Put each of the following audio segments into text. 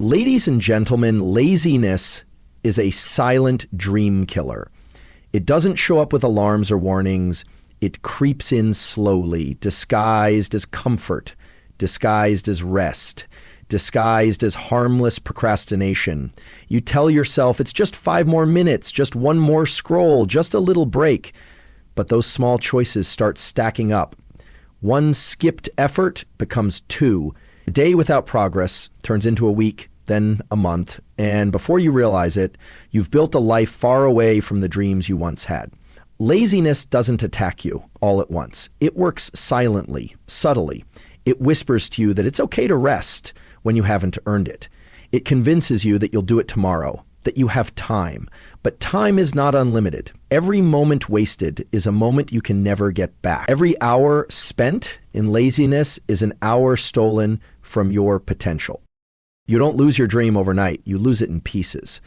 Ladies and gentlemen, laziness is a silent dream killer. It doesn't show up with alarms or warnings. It creeps in slowly, disguised as comfort, disguised as rest, disguised as harmless procrastination. You tell yourself it's just 5 more minutes, just one more scroll, just a little break. But those small choices start stacking up. One skipped effort becomes 2. A day without progress turns into a week, then a month, and before you realize it, you've built a life far away from the dreams you once had. Laziness doesn't attack you all at once. It works silently, subtly. It whispers to you that it's okay to rest when you haven't earned it. It convinces you that you'll do it tomorrow, that you have time. But time is not unlimited. Every moment wasted is a moment you can never get back. Every hour spent in laziness is an hour stolen from your potential. You don't lose your dream overnight. You lose it in pieces,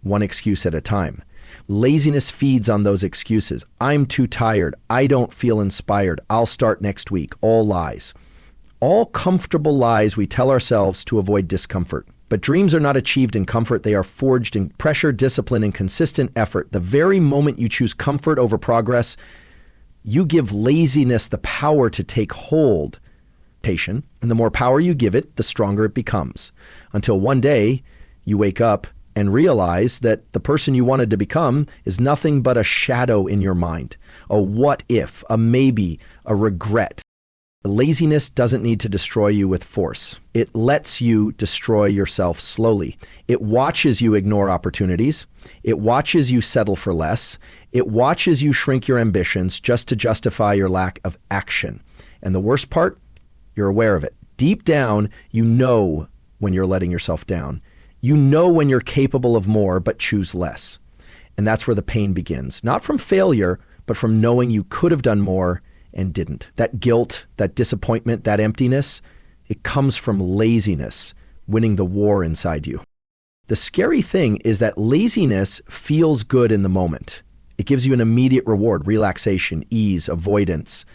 one excuse at a time. Laziness feeds on those excuses. I'm too tired. I don't feel inspired. I'll start next week. All lies. All comfortable lies we tell ourselves to avoid discomfort. But dreams are not achieved in comfort. They are forged in pressure, discipline, and consistent effort. The very moment you choose comfort over progress, you give laziness the power to take hold. And the more power you give it, the stronger it becomes. Until one day, you wake up and realize that the person you wanted to become is nothing but a shadow in your mind. A what if, a maybe, a regret. Laziness doesn't need to destroy you with force. It lets you destroy yourself slowly. It watches you ignore opportunities. It watches you settle for less. It watches you shrink your ambitions just to justify your lack of action. And the worst part, you're aware of it. Deep down, you know when you're letting yourself down. You know when you're capable of more, but choose less. And that's where the pain begins. Not from failure, but from knowing you could have done more and didn't. That guilt, that disappointment, that emptiness, it comes from laziness, winning the war inside you. The scary thing is that laziness feels good in the moment. It gives you an immediate reward, relaxation, ease, avoidance.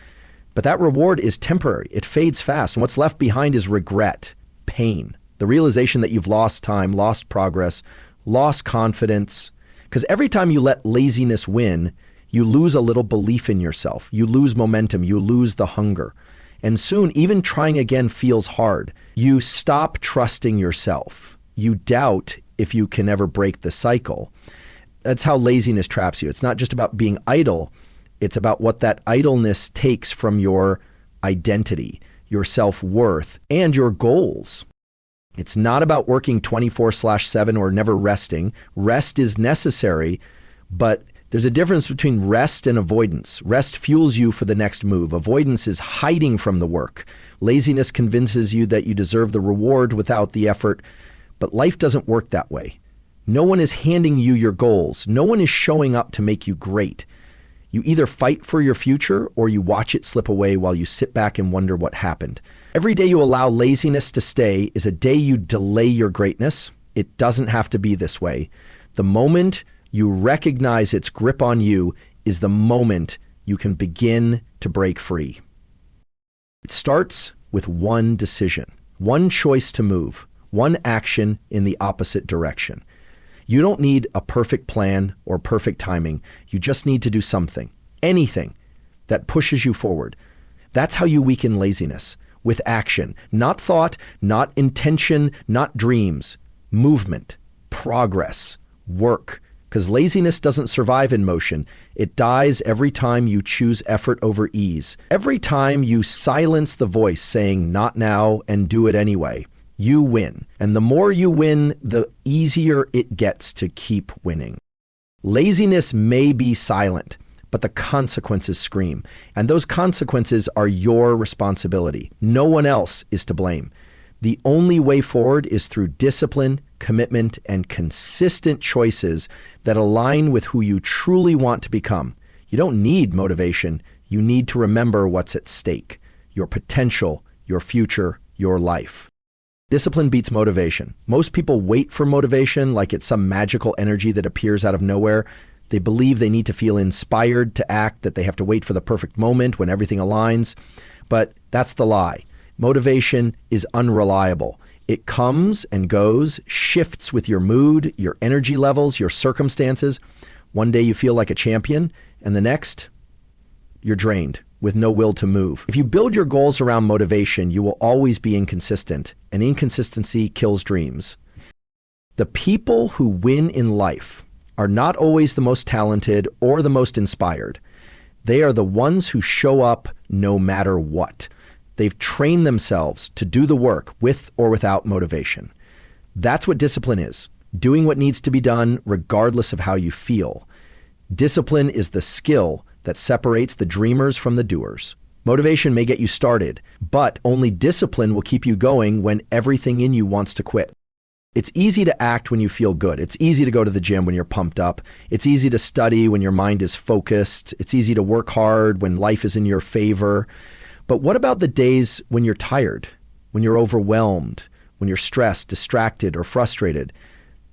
But that reward is temporary. It fades fast. And what's left behind is regret, pain, the realization that you've lost time, lost progress, lost confidence. Because every time you let laziness win, you lose a little belief in yourself. You lose momentum. You lose the hunger. And soon, even trying again feels hard. You stop trusting yourself. You doubt if you can ever break the cycle. That's how laziness traps you. It's not just about being idle. It's about what that idleness takes from your identity, your self-worth, and your goals. It's not about working 24/7 or never resting. Rest is necessary, but there's a difference between rest and avoidance. Rest fuels you for the next move. Avoidance is hiding from the work. Laziness convinces you that you deserve the reward without the effort, but life doesn't work that way. No one is handing you your goals. No one is showing up to make you great. You either fight for your future or you watch it slip away while you sit back and wonder what happened. Every day you allow laziness to stay is a day you delay your greatness. It doesn't have to be this way. The moment you recognize its grip on you is the moment you can begin to break free. It starts with one decision, one choice to move, one action in the opposite direction. You don't need a perfect plan or perfect timing. You just need to do something, anything that pushes you forward. That's how you weaken laziness, with action, not thought, not intention, not dreams, movement, progress, work. Because laziness doesn't survive in motion. It dies every time you choose effort over ease. Every time you silence the voice saying, not now, and do it anyway. You win. And the more you win, the easier it gets to keep winning. Laziness may be silent, but the consequences scream. And those consequences are your responsibility. No one else is to blame. The only way forward is through discipline, commitment, and consistent choices that align with who you truly want to become. You don't need motivation. You need to remember what's at stake: your potential, your future, your life. Discipline beats motivation. Most people wait for motivation like it's some magical energy that appears out of nowhere. They believe they need to feel inspired to act, that they have to wait for the perfect moment when everything aligns. But that's the lie. Motivation is unreliable. It comes and goes, shifts with your mood, your energy levels, your circumstances. One day you feel like a champion, and the next, you're drained with no will to move. If you build your goals around motivation, you will always be inconsistent, and inconsistency kills dreams. The people who win in life are not always the most talented or the most inspired. They are the ones who show up no matter what. They've trained themselves to do the work with or without motivation. That's what discipline is, doing what needs to be done regardless of how you feel. Discipline is the skill that separates the dreamers from the doers. Motivation may get you started, but only discipline will keep you going when everything in you wants to quit. It's easy to act when you feel good. It's easy to go to the gym when you're pumped up. It's easy to study when your mind is focused. It's easy to work hard when life is in your favor. But what about the days when you're tired, when you're overwhelmed, when you're stressed, distracted, or frustrated?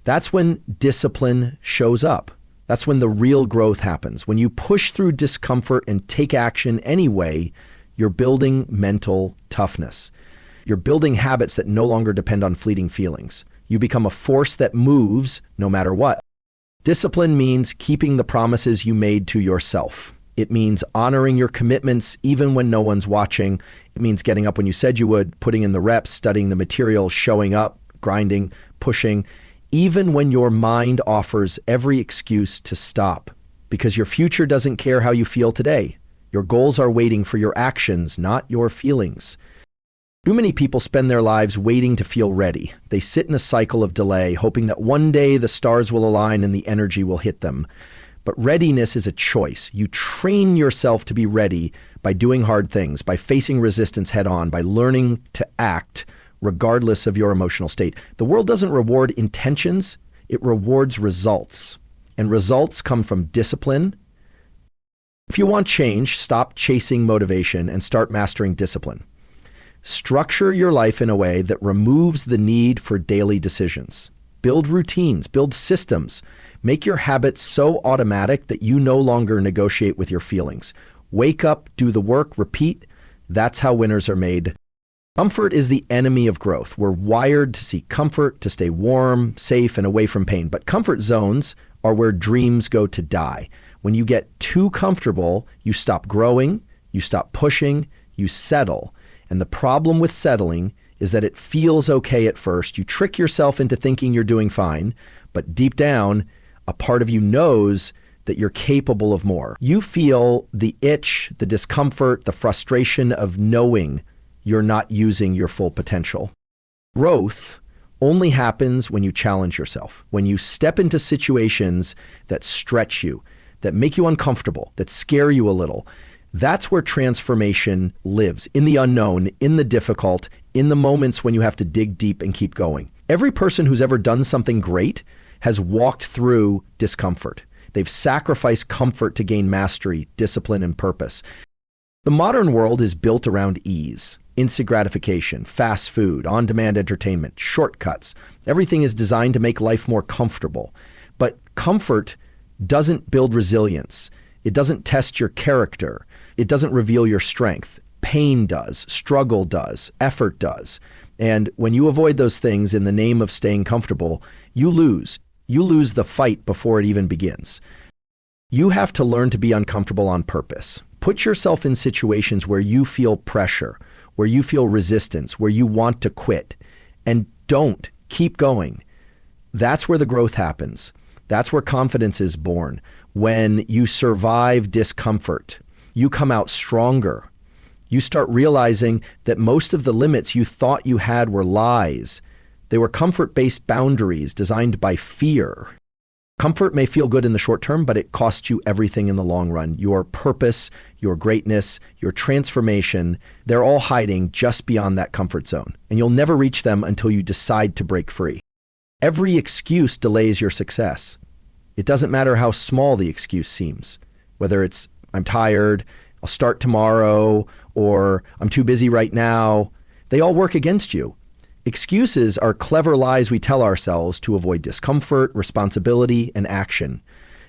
That's when discipline shows up. That's when the real growth happens. When you push through discomfort and take action anyway, you're building mental toughness. You're building habits that no longer depend on fleeting feelings. You become a force that moves no matter what. Discipline means keeping the promises you made to yourself. It means honoring your commitments even when no one's watching. It means getting up when you said you would, putting in the reps, studying the material, showing up, grinding, pushing, even when your mind offers every excuse to stop, because your future doesn't care how you feel today. Your goals are waiting for your actions, not your feelings. Too many people spend their lives waiting to feel ready. They sit in a cycle of delay, hoping that one day the stars will align and the energy will hit them. But readiness is a choice. You train yourself to be ready by doing hard things, by facing resistance head on, by learning to act regardless of your emotional state. The world doesn't reward intentions, it rewards results. And results come from discipline. If you want change, stop chasing motivation and start mastering discipline. Structure your life in a way that removes the need for daily decisions. Build routines, build systems. Make your habits so automatic that you no longer negotiate with your feelings. Wake up, do the work, repeat. That's how winners are made. Comfort is the enemy of growth. We're wired to seek comfort, to stay warm, safe, and away from pain. But comfort zones are where dreams go to die. When you get too comfortable, you stop growing, you stop pushing, you settle. And the problem with settling is that it feels okay at first. You trick yourself into thinking you're doing fine, but deep down, a part of you knows that you're capable of more. You feel the itch, the discomfort, the frustration of knowing you're not using your full potential. Growth only happens when you challenge yourself, when you step into situations that stretch you, that make you uncomfortable, that scare you a little. That's where transformation lives, in the unknown, in the difficult, in the moments when you have to dig deep and keep going. Every person who's ever done something great has walked through discomfort. They've sacrificed comfort to gain mastery, discipline, and purpose. The modern world is built around ease, instant gratification, fast food, on-demand entertainment, shortcuts. Everything is designed to make life more comfortable. But comfort doesn't build resilience. It doesn't test your character. It doesn't reveal your strength. Pain does, struggle does, effort does. And when you avoid those things in the name of staying comfortable, you lose. You lose the fight before it even begins. You have to learn to be uncomfortable on purpose. Put yourself in situations where you feel pressure, where you feel resistance, where you want to quit. And don't. Keep going. That's where the growth happens. That's where confidence is born. When you survive discomfort, you come out stronger. You start realizing that most of the limits you thought you had were lies. They were comfort-based boundaries designed by fear. Comfort may feel good in the short term, but it costs you everything in the long run. Your purpose, your greatness, your transformation, they're all hiding just beyond that comfort zone. And you'll never reach them until you decide to break free. Every excuse delays your success. It doesn't matter how small the excuse seems, whether it's, I'm tired, I'll start tomorrow, or I'm too busy right now. They all work against you. Excuses are clever lies we tell ourselves to avoid discomfort, responsibility, and action.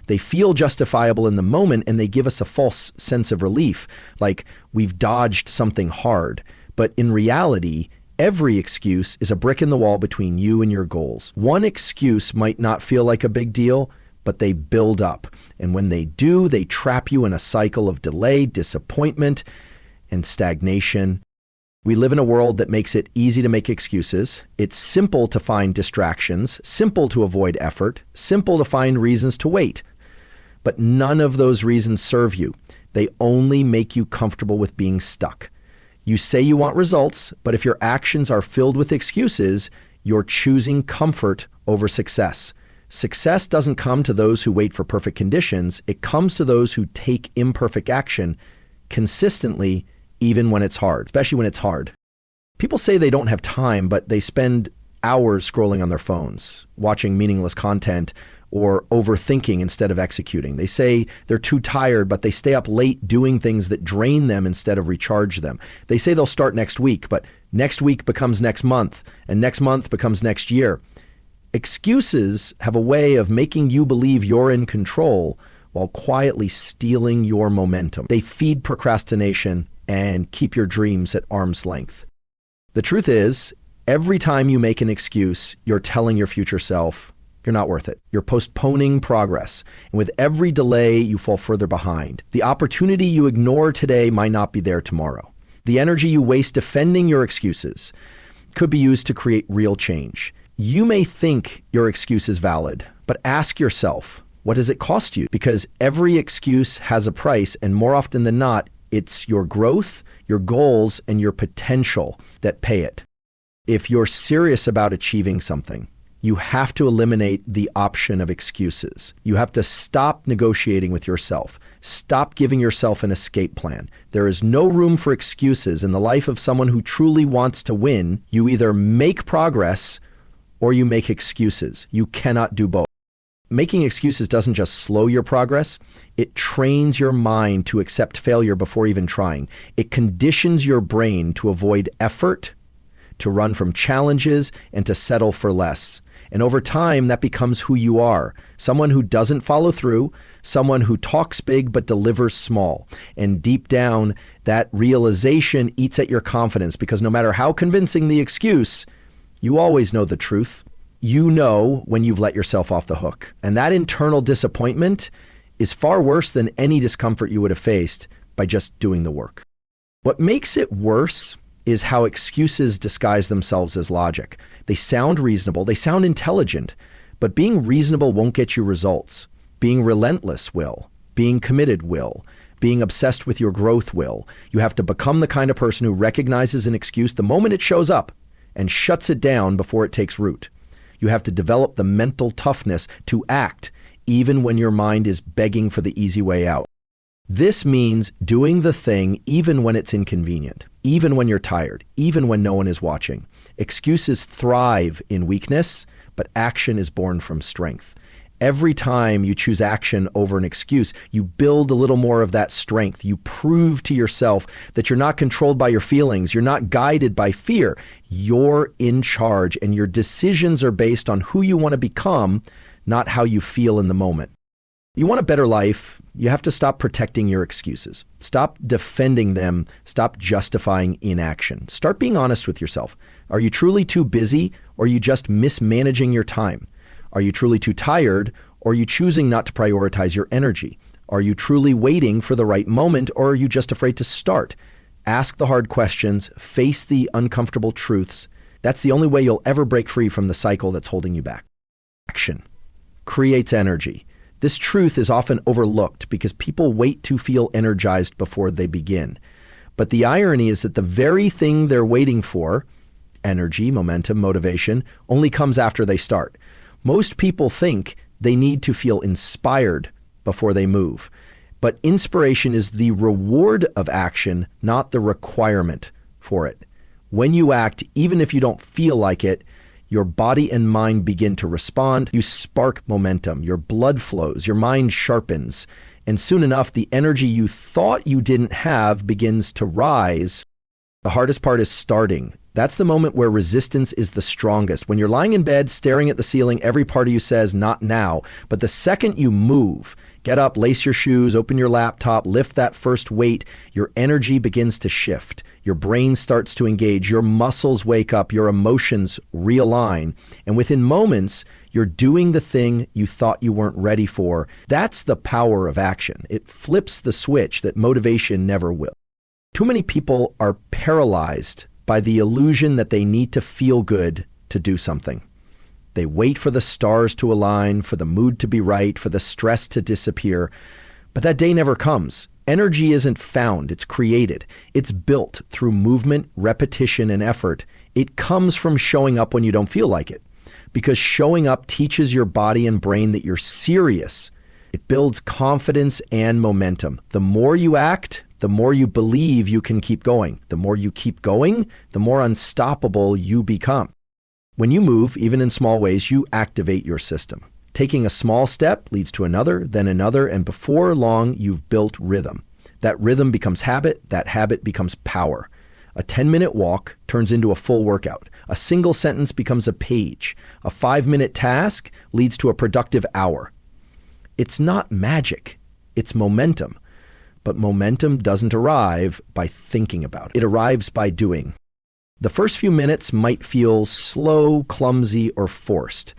They feel justifiable in the moment, and they give us a false sense of relief, like we've dodged something hard. But in reality, Every excuse is a brick in the wall between you and your goals. One excuse might not feel like a big deal, but they build up. And when they do, they trap you in a cycle of delay, disappointment, and stagnation. We live in a world that makes it easy to make excuses. It's simple to find distractions, simple to avoid effort, simple to find reasons to wait. But none of those reasons serve you. They only make you comfortable with being stuck. You say you want results, but if your actions are filled with excuses, you're choosing comfort over success. Success doesn't come to those who wait for perfect conditions. It comes to those who take imperfect action consistently, even when it's hard, especially when it's hard. People say they don't have time, but they spend hours scrolling on their phones, watching meaningless content, or overthinking instead of executing. They say they're too tired, but they stay up late doing things that drain them instead of recharge them. They say they'll start next week, but next week becomes next month, and next month becomes next year. Excuses have a way of making you believe you're in control while quietly stealing your momentum. They feed procrastination and keep your dreams at arm's length. The truth is, every time you make an excuse, you're telling your future self, you're not worth it. You're postponing progress. And with every delay, you fall further behind. The opportunity you ignore today might not be there tomorrow. The energy you waste defending your excuses could be used to create real change. You may think your excuse is valid, but ask yourself, what does it cost you? Because every excuse has a price, and more often than not, it's your growth, your goals, and your potential that pay it. If you're serious about achieving something, you have to eliminate the option of excuses. You have to stop negotiating with yourself. Stop giving yourself an escape plan. There is no room for excuses in the life of someone who truly wants to win. You either make progress or you make excuses. You cannot do both. Making excuses doesn't just slow your progress, it trains your mind to accept failure before even trying. It conditions your brain to avoid effort, to run from challenges, and to settle for less. And over time, that becomes who you are. Someone who doesn't follow through, someone who talks big but delivers small. And deep down, that realization eats at your confidence, because no matter how convincing the excuse, you always know the truth. You know when you've let yourself off the hook. And that internal disappointment is far worse than any discomfort you would have faced by just doing the work. What makes it worse is how excuses disguise themselves as logic. They sound reasonable, they sound intelligent, but being reasonable won't get you results. Being relentless will. Being committed will. Being obsessed with your growth will. You have to become the kind of person who recognizes an excuse the moment it shows up and shuts it down before it takes root. You have to develop the mental toughness to act even when your mind is begging for the easy way out. This means doing the thing even when it's inconvenient, even when you're tired, even when no one is watching. Excuses thrive in weakness, but action is born from strength. Every time you choose action over an excuse, you build a little more of that strength. You prove to yourself that you're not controlled by your feelings. You're not guided by fear. You're in charge, and your decisions are based on who you want to become, not how you feel in the moment. You want a better life, you have to stop protecting your excuses. Stop defending them. Stop justifying inaction. Start being honest with yourself. Are you truly too busy, or are you just mismanaging your time? Are you truly too tired, or are you choosing not to prioritize your energy? Are you truly waiting for the right moment, or are you just afraid to start? Ask the hard questions, face the uncomfortable truths. That's the only way you'll ever break free from the cycle that's holding you back. Action creates energy. This truth is often overlooked because people wait to feel energized before they begin. But the irony is that the very thing they're waiting for, energy, momentum, motivation, only comes after they start. Most people think they need to feel inspired before they move. But inspiration is the reward of action, not the requirement for it. When you act, even if you don't feel like it, your body and mind begin to respond. You spark momentum, your blood flows, your mind sharpens, and soon enough, the energy you thought you didn't have begins to rise. The hardest part is starting. That's the moment where resistance is the strongest. When you're lying in bed, staring at the ceiling, every part of you says, not now. But the second you move, Get up, lace your shoes, open your laptop, lift that first weight. Your energy begins to shift. Your brain starts to engage. Your muscles wake up. Your emotions realign. And within moments, you're doing the thing you thought you weren't ready for. That's the power of action. It flips the switch that motivation never will. Too many people are paralyzed by the illusion that they need to feel good to do something. They wait for the stars to align, for the mood to be right, for the stress to disappear. But that day never comes. Energy isn't found, it's created. It's built through movement, repetition, and effort. It comes from showing up when you don't feel like it. Because showing up teaches your body and brain that you're serious. It builds confidence and momentum. The more you act, the more you believe you can keep going. The more you keep going, the more unstoppable you become. When you move, even in small ways, you activate your system. Taking a small step leads to another, and before long, you've built rhythm. That rhythm becomes habit, that habit becomes power. A 10-minute walk turns into a full workout. A single sentence becomes a page. A 5-minute task leads to a productive hour. It's not magic, it's momentum. But momentum doesn't arrive by thinking about it. It arrives by doing. The first few minutes might feel slow, clumsy, or forced.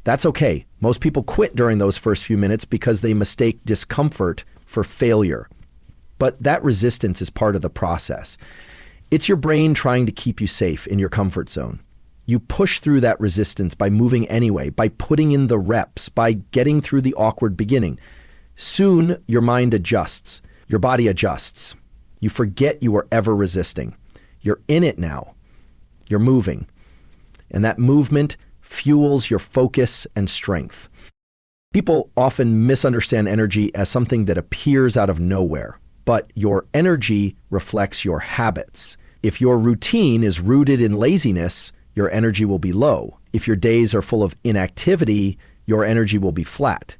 That's okay. Most people quit during those first few minutes because they mistake discomfort for failure. But that resistance is part of the process. It's your brain trying to keep you safe in your comfort zone. You push through that resistance by moving anyway, by putting in the reps, by getting through the awkward beginning. Soon, your mind adjusts. Your body adjusts. You forget you were ever resisting. You're in it now. You're moving. And that movement fuels your focus and strength. People often misunderstand energy as something that appears out of nowhere, but your energy reflects your habits. If your routine is rooted in laziness, your energy will be low. If your days are full of inactivity, your energy will be flat.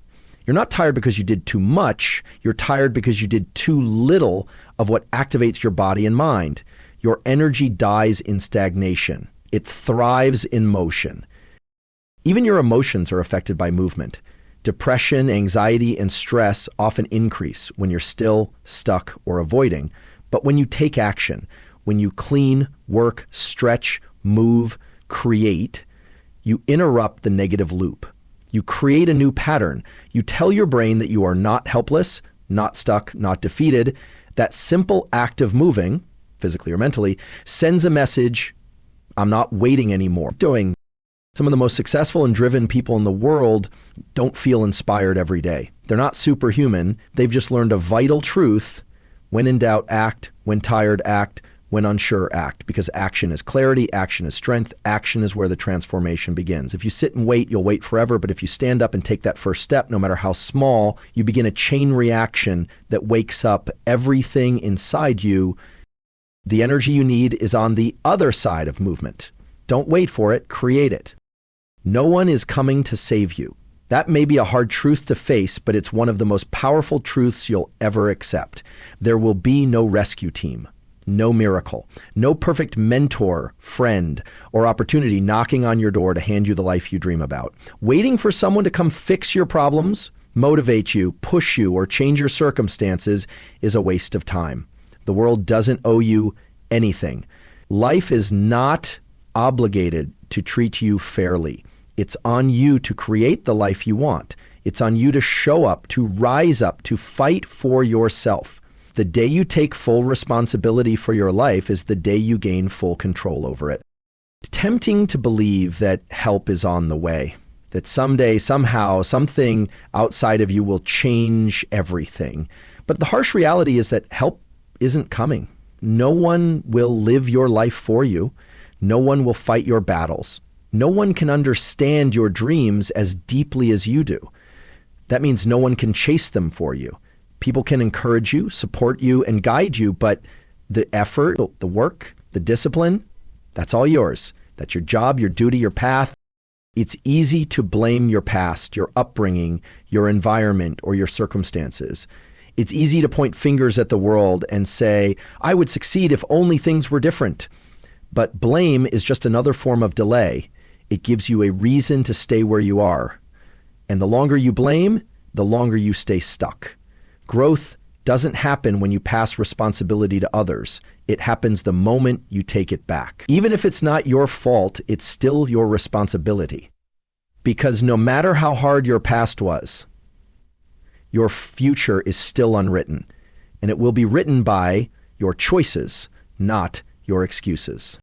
You're not tired because you did too much. You're tired because you did too little of what activates your body and mind. Your energy dies in stagnation. It thrives in motion. Even your emotions are affected by movement. Depression, anxiety, and stress often increase when you're still, stuck, or avoiding. But when you take action, when you clean, work, stretch, move, create, you interrupt the negative loop. You create a new pattern. You tell your brain that you are not helpless, not stuck, not defeated. That simple act of moving, physically or mentally, sends a message, I'm not waiting anymore. Some of the most successful and driven people in the world don't feel inspired every day. They're not superhuman. They've just learned a vital truth. When in doubt, act. When tired, act. When unsure, act. Because action is clarity, action is strength, action is where the transformation begins. If you sit and wait, you'll wait forever. But if you stand up and take that first step, no matter how small, you begin a chain reaction that wakes up everything inside you. The energy you need is on the other side of movement. Don't wait for it, create it. No one is coming to save you. That may be a hard truth to face, but it's one of the most powerful truths you'll ever accept. There will be no rescue team, no miracle, no perfect mentor, friend, or opportunity knocking on your door to hand you the life you dream about. Waiting for someone to come fix your problems, motivate you, push you, or change your circumstances is a waste of time. The world doesn't owe you anything. Life is not obligated to treat you fairly. It's on you to create the life you want. It's on you to show up, to rise up, to fight for yourself. The day you take full responsibility for your life is the day you gain full control over it. It's tempting to believe that help is on the way, that someday, somehow, something outside of you will change everything. But the harsh reality is that help isn't coming. No one will live your life for you. No one will fight your battles. No one can understand your dreams as deeply as you do. That means no one can chase them for you. People can encourage you, support you, and guide you, but the effort, the work, the discipline, that's all yours. That's your job, your duty, your path. It's easy to blame your past, your upbringing, your environment, or your circumstances. It's easy to point fingers at the world and say, I would succeed if only things were different. But blame is just another form of delay. It gives you a reason to stay where you are. And the longer you blame, the longer you stay stuck. Growth doesn't happen when you pass responsibility to others. It happens the moment you take it back. Even if it's not your fault, it's still your responsibility. Because no matter how hard your past was, your future is still unwritten, and it will be written by your choices, not your excuses.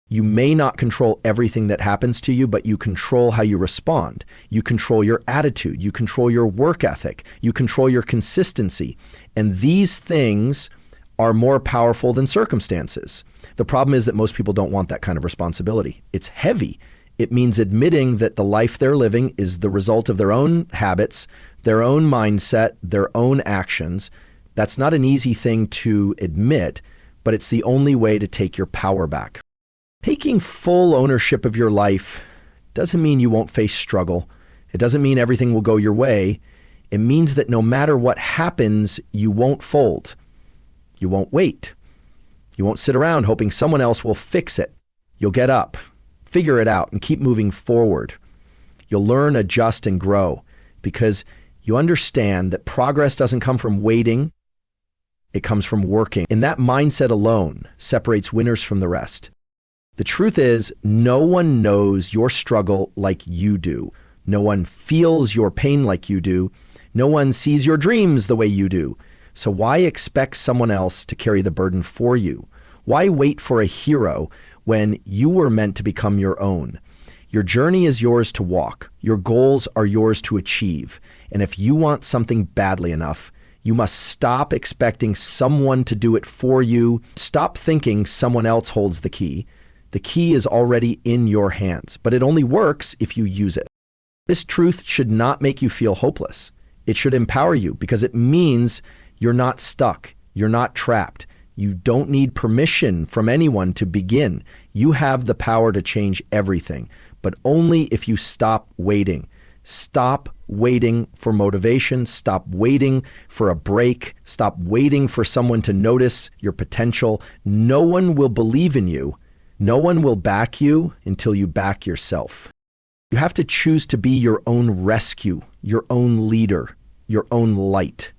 You may not control everything that happens to you, but you control how you respond. You control your attitude. You control your work ethic. You control your consistency. And these things are more powerful than circumstances. The problem is that most people don't want that kind of responsibility. It's heavy. It means admitting that the life they're living is the result of their own habits, their own mindset, their own actions. That's not an easy thing to admit, but it's the only way to take your power back. Taking full ownership of your life doesn't mean you won't face struggle. It doesn't mean everything will go your way. It means that no matter what happens, you won't fold. You won't wait. You won't sit around hoping someone else will fix it. You'll get up, figure it out, and keep moving forward. You'll learn, adjust, and grow because you understand that progress doesn't come from waiting. It comes from working. And that mindset alone separates winners from the rest. The truth is, no one knows your struggle like you do. No one feels your pain like you do. No one sees your dreams the way you do. So why expect someone else to carry the burden for you? Why wait for a hero when you were meant to become your own? Your journey is yours to walk. Your goals are yours to achieve. And if you want something badly enough, you must stop expecting someone to do it for you. Stop thinking someone else holds the key. The key is already in your hands, but it only works if you use it. This truth should not make you feel hopeless. It should empower you because it means you're not stuck. You're not trapped. You don't need permission from anyone to begin. You have the power to change everything, but only if you stop waiting. Stop waiting for motivation. Stop waiting for a break. Stop waiting for someone to notice your potential. No one will believe in you. No one will back you until you back yourself. You have to choose to be your own rescue, your own leader, your own light.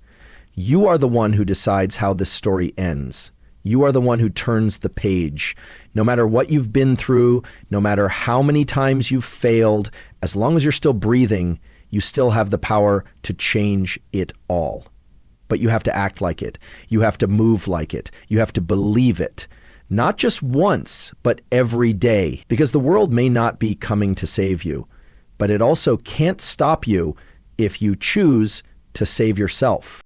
You are the one who decides how this story ends. You are the one who turns the page. No matter what you've been through, no matter how many times you've failed, as long as you're still breathing, you still have the power to change it all. But you have to act like it. You have to move like it. You have to believe it. Not just once, but every day, because the world may not be coming to save you, but it also can't stop you if you choose to save yourself.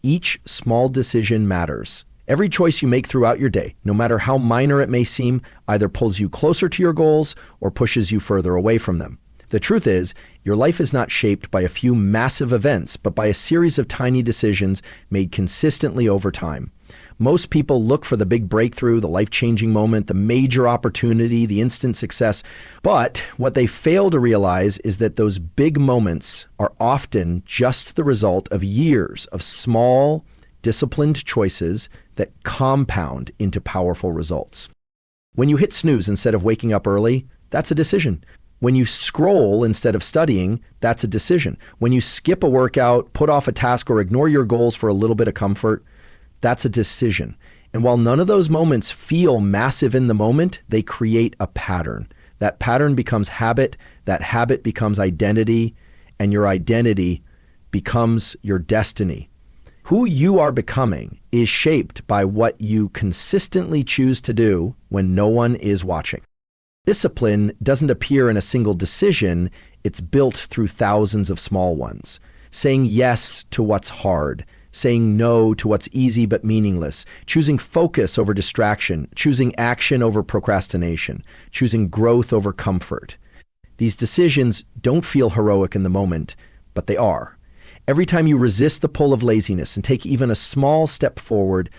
Each small decision matters. Every choice you make throughout your day, no matter how minor it may seem, either pulls you closer to your goals or pushes you further away from them. The truth is, your life is not shaped by a few massive events, but by a series of tiny decisions made consistently over time. Most people look for the big breakthrough, the life-changing moment, the major opportunity, the instant success. But what they fail to realize is that those big moments are often just the result of years of small, disciplined choices that compound into powerful results. When you hit snooze instead of waking up early, that's a decision. When you scroll instead of studying, that's a decision. When you skip a workout, put off a task, or ignore your goals for a little bit of comfort, that's a decision. And while none of those moments feel massive in the moment, they create a pattern. That pattern becomes habit, that habit becomes identity, and your identity becomes your destiny. Who you are becoming is shaped by what you consistently choose to do when no one is watching. Discipline doesn't appear in a single decision, it's built through thousands of small ones. Saying yes to what's hard, saying no to what's easy but meaningless, choosing focus over distraction, choosing action over procrastination, choosing growth over comfort. These decisions don't feel heroic in the moment, but they are. Every time you resist the pull of laziness and take even a small step forward,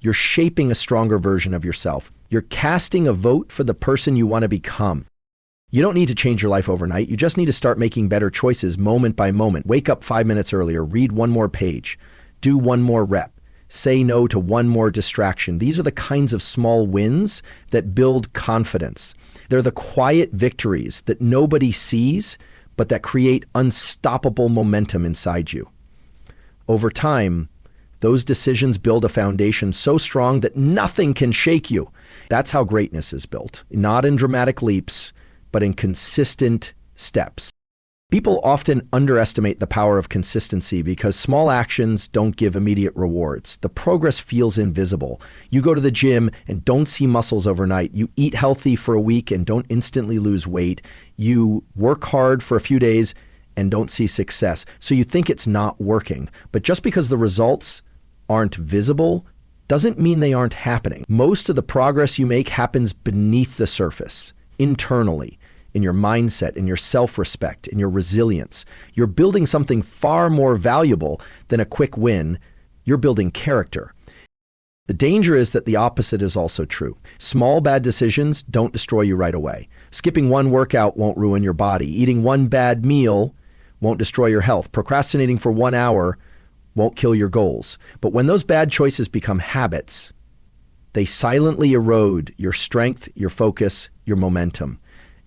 you're shaping a stronger version of yourself. You're casting a vote for the person you want to become. You don't need to change your life overnight. You just need to start making better choices moment by moment. Wake up 5 minutes earlier, read one more page, do one more rep, say no to one more distraction. These are the kinds of small wins that build confidence. They're the quiet victories that nobody sees, but that create unstoppable momentum inside you. Over time, those decisions build a foundation so strong that nothing can shake you. That's how greatness is built, not in dramatic leaps, but in consistent steps. People often underestimate the power of consistency because small actions don't give immediate rewards. The progress feels invisible. You go to the gym and don't see muscles overnight. You eat healthy for a week and don't instantly lose weight. You work hard for a few days and don't see success. So you think it's not working. But just because the results aren't visible doesn't mean they aren't happening. Most of the progress you make happens beneath the surface, internally, in your mindset, in your self-respect, in your resilience. You're building something far more valuable than a quick win. You're building character. The danger is that the opposite is also true. Small bad decisions don't destroy you right away. Skipping one workout won't ruin your body. Eating one bad meal won't destroy your health. Procrastinating for 1 hour won't kill your goals. But when those bad choices become habits, they silently erode your strength, your focus, your momentum.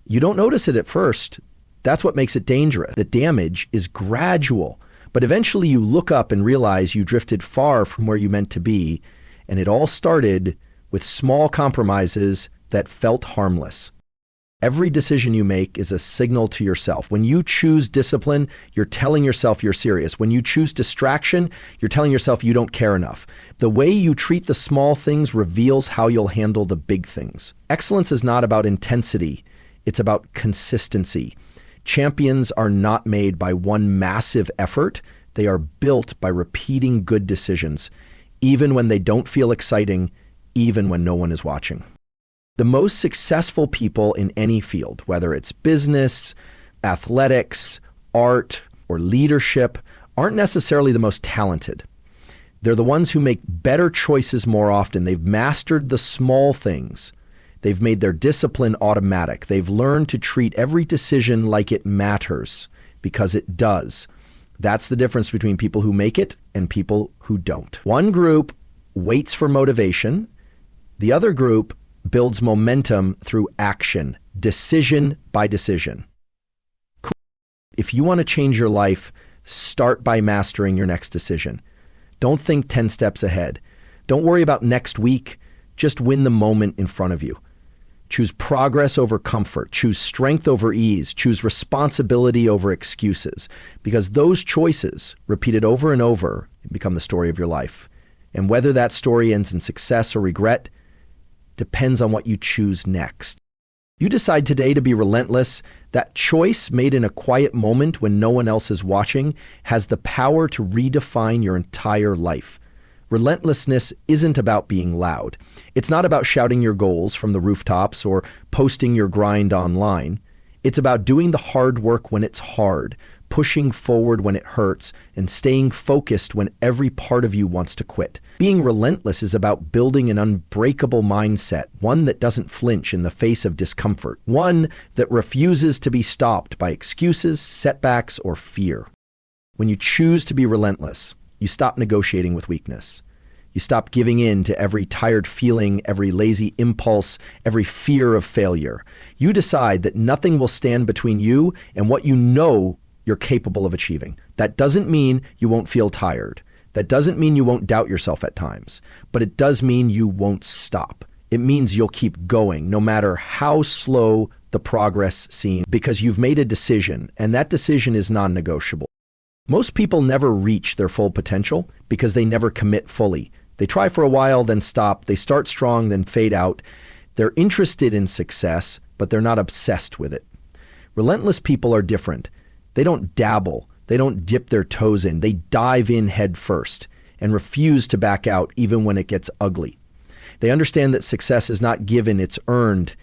You don't notice it at first. That's what makes it dangerous. The damage is gradual, but eventually you look up and realize you drifted far from where you meant to be, and it all started with small compromises that felt harmless. Every decision you make is a signal to yourself. When you choose discipline, you're telling yourself you're serious. When you choose distraction, you're telling yourself you don't care enough. The way you treat the small things reveals how you'll handle the big things. Excellence is not about intensity. It's about consistency. Champions are not made by one massive effort. They are built by repeating good decisions, even when they don't feel exciting, even when no one is watching. The most successful people in any field, whether it's business, athletics, art, or leadership, aren't necessarily the most talented. They're the ones who make better choices more often. They've mastered the small things. They've made their discipline automatic. They've learned to treat every decision like it matters, because it does. That's the difference between people who make it and people who don't. One group waits for motivation. The other group builds momentum through action, decision by decision. If you want to change your life, start by mastering your next decision. Don't think 10 steps ahead. Don't worry about next week. Just win the moment in front of you. Choose progress over comfort. Choose strength over ease. Choose responsibility over excuses. Because those choices, repeated over and over, become the story of your life. And whether that story ends in success or regret depends on what you choose next. You decide today to be relentless. That choice, made in a quiet moment when no one else is watching, has the power to redefine your entire life. Relentlessness isn't about being loud. It's not about shouting your goals from the rooftops or posting your grind online. It's about doing the hard work when it's hard, pushing forward when it hurts, and staying focused when every part of you wants to quit. Being relentless is about building an unbreakable mindset, one that doesn't flinch in the face of discomfort, one that refuses to be stopped by excuses, setbacks, or fear. When you choose to be relentless, you stop negotiating with weakness. You stop giving in to every tired feeling, every lazy impulse, every fear of failure. You decide that nothing will stand between you and what you know you're capable of achieving. That doesn't mean you won't feel tired. That doesn't mean you won't doubt yourself at times, but it does mean you won't stop. It means you'll keep going no matter how slow the progress seems, because you've made a decision, and that decision is non-negotiable. Most people never reach their full potential because they never commit fully. They try for a while, then stop. They start strong, then fade out. They're interested in success, but they're not obsessed with it. Relentless people are different. They don't dabble. They don't dip their toes in. They dive in head first and refuse to back out even when it gets ugly. They understand that success is not given, it's earned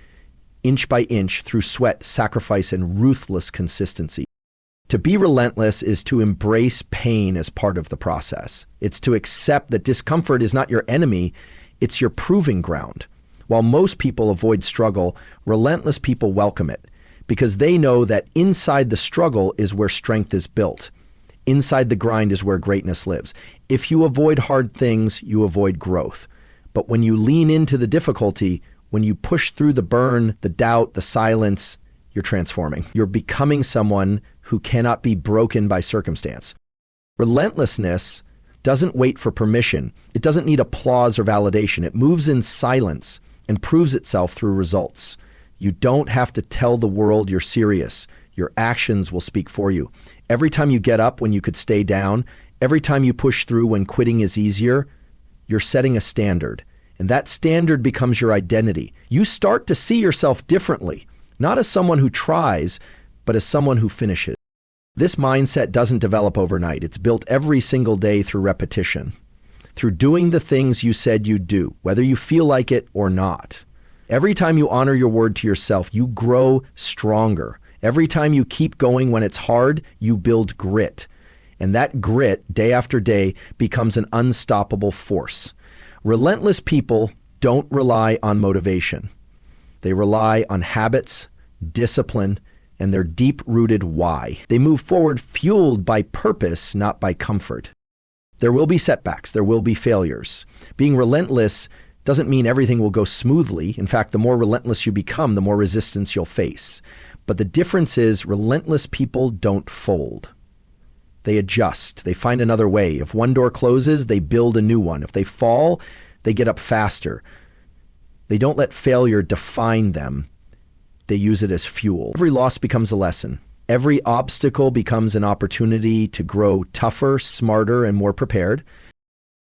inch by inch through sweat, sacrifice, and ruthless consistency. To be relentless is to embrace pain as part of the process. It's to accept that discomfort is not your enemy, it's your proving ground. While most people avoid struggle, relentless people welcome it because they know that inside the struggle is where strength is built. Inside the grind is where greatness lives. If you avoid hard things, you avoid growth. But when you lean into the difficulty, when you push through the burn, the doubt, the silence, you're transforming. You're becoming someone who cannot be broken by circumstance. Relentlessness doesn't wait for permission. It doesn't need applause or validation. It moves in silence and proves itself through results. You don't have to tell the world you're serious. Your actions will speak for you. Every time you get up when you could stay down, every time you push through when quitting is easier, you're setting a standard. And that standard becomes your identity. You start to see yourself differently, not as someone who tries, but as someone who finishes. This mindset doesn't develop overnight. It's built every single day through repetition, through doing the things you said you'd do, whether you feel like it or not. Every time you honor your word to yourself, you grow stronger. Every time you keep going when it's hard, you build grit. And that grit, day after day, becomes an unstoppable force. Relentless people don't rely on motivation. They rely on habits, discipline, and their deep-rooted why. They move forward fueled by purpose, not by comfort. There will be setbacks. There will be failures. Being relentless doesn't mean everything will go smoothly. In fact, the more relentless you become, the more resistance you'll face. But the difference is relentless people don't fold. They adjust. They find another way. If one door closes, they build a new one. If they fall, they get up faster. They don't let failure define them. They use it as fuel. Every loss becomes a lesson. Every obstacle becomes an opportunity to grow tougher, smarter, and more prepared.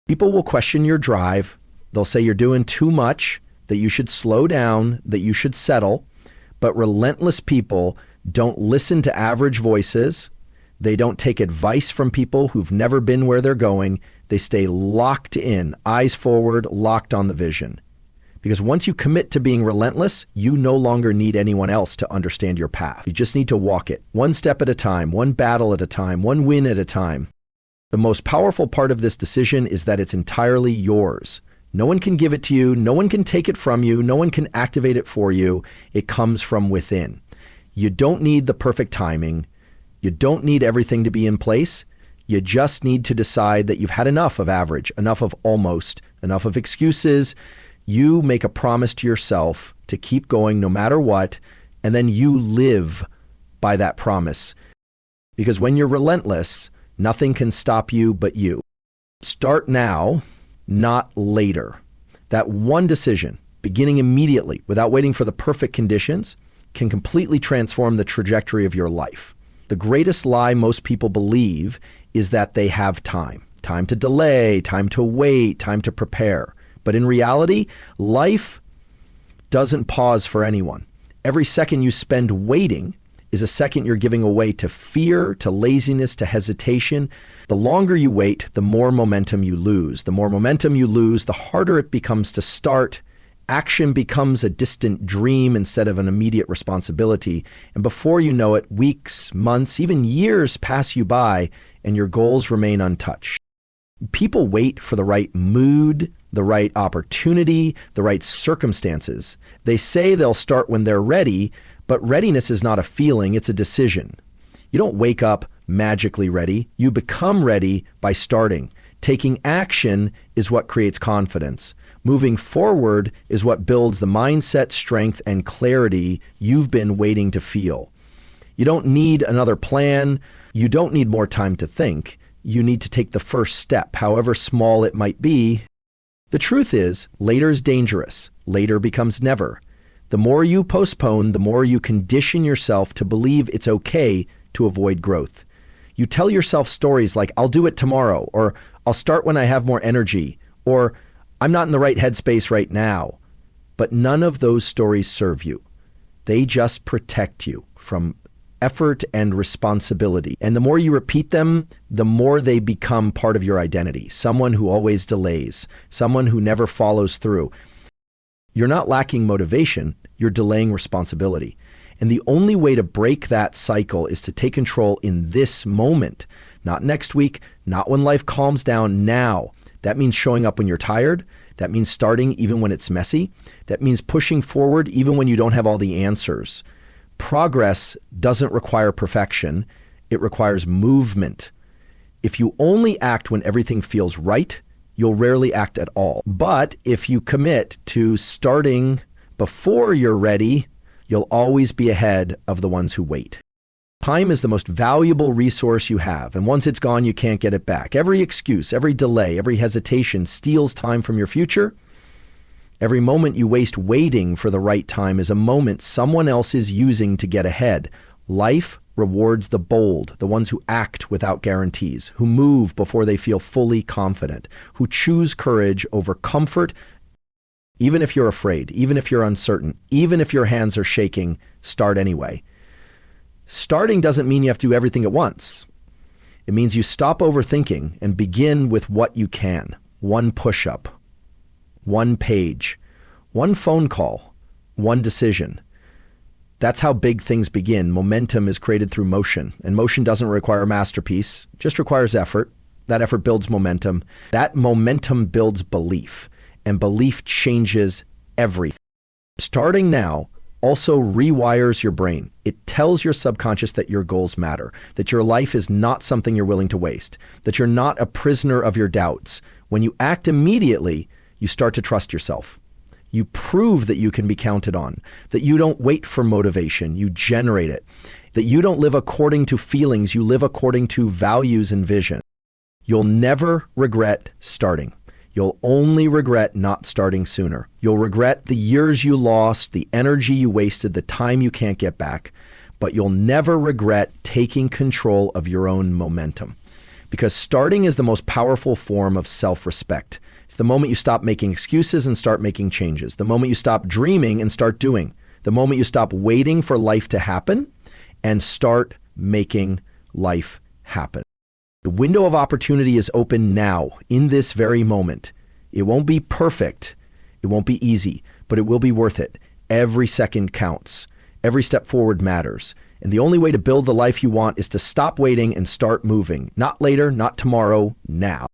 People will question your drive. They'll say you're doing too much, that you should slow down, that you should settle. But relentless people don't listen to average voices. They don't take advice from people who've never been where they're going. They stay locked in, eyes forward, locked on the vision. Because once you commit to being relentless, you no longer need anyone else to understand your path. You just need to walk it, one step at a time, one battle at a time, one win at a time. The most powerful part of this decision is that it's entirely yours. No one can give it to you. No one can take it from you. No one can activate it for you. It comes from within. You don't need the perfect timing. You don't need everything to be in place. You just need to decide that you've had enough of average, enough of almost, enough of excuses. You make a promise to yourself to keep going no matter what, and then you live by that promise. Because when you're relentless, nothing can stop you but you. Start now, not later. That one decision, beginning immediately without waiting for the perfect conditions, can completely transform the trajectory of your life. The greatest lie most people believe is that they have time. Time to delay, time to wait, time to prepare. But in reality, life doesn't pause for anyone. Every second you spend waiting is a second you're giving away to fear, to laziness, to hesitation. The longer you wait, the more momentum you lose. The more momentum you lose, the harder it becomes to start. Action becomes a distant dream instead of an immediate responsibility. And before you know it, weeks, months, even years pass you by and your goals remain untouched. People wait for the right mood, the right opportunity, the right circumstances. They say they'll start when they're ready, but readiness is not a feeling, it's a decision. You don't wake up magically ready. You become ready by starting. Taking action is what creates confidence. Moving forward is what builds the mindset, strength, and clarity you've been waiting to feel. You don't need another plan. You don't need more time to think. You need to take the first step, however small it might be. The truth is, later is dangerous. Later becomes never. The more you postpone, the more you condition yourself to believe it's okay to avoid growth. You tell yourself stories like, I'll do it tomorrow, or I'll start when I have more energy, or I'm not in the right headspace right now. But none of those stories serve you. They just protect you from effort and responsibility. And the more you repeat them, the more they become part of your identity. Someone who always delays, someone who never follows through. You're not lacking motivation, you're delaying responsibility. And the only way to break that cycle is to take control in this moment, not next week, not when life calms down, now. That means showing up when you're tired. That means starting even when it's messy. That means pushing forward even when you don't have all the answers. Progress doesn't require perfection. It requires movement. If you only act when everything feels right, you'll rarely act at all. But if you commit to starting before you're ready, you'll always be ahead of the ones who wait. Time is the most valuable resource you have, and once it's gone, you can't get it back. Every excuse, every delay, every hesitation steals time from your future. Every moment you waste waiting for the right time is a moment someone else is using to get ahead. Life rewards the bold, the ones who act without guarantees, who move before they feel fully confident, who choose courage over comfort. Even if you're afraid, even if you're uncertain, even if your hands are shaking, start anyway. Starting doesn't mean you have to do everything at once. It means you stop overthinking and begin with what you can. One push-up, one page, one phone call, one decision. That's how big things begin. Momentum is created through motion, and motion doesn't require a masterpiece, just requires effort. That effort builds momentum. That momentum builds belief, and belief changes everything. Starting now also rewires your brain. It tells your subconscious that your goals matter, that your life is not something you're willing to waste, that you're not a prisoner of your doubts. When you act immediately, you start to trust yourself. You prove that you can be counted on, that you don't wait for motivation, you generate it, that you don't live according to feelings, you live according to values and vision. You'll never regret starting. You'll only regret not starting sooner. You'll regret the years you lost, the energy you wasted, the time you can't get back, but you'll never regret taking control of your own momentum. Because starting is the most powerful form of self-respect. It's the moment you stop making excuses and start making changes. The moment you stop dreaming and start doing. The moment you stop waiting for life to happen and start making life happen. The window of opportunity is open now, in this very moment. It won't be perfect. It won't be easy, but it will be worth it. Every second counts. Every step forward matters. And the only way to build the life you want is to stop waiting and start moving. Not later, not tomorrow, now.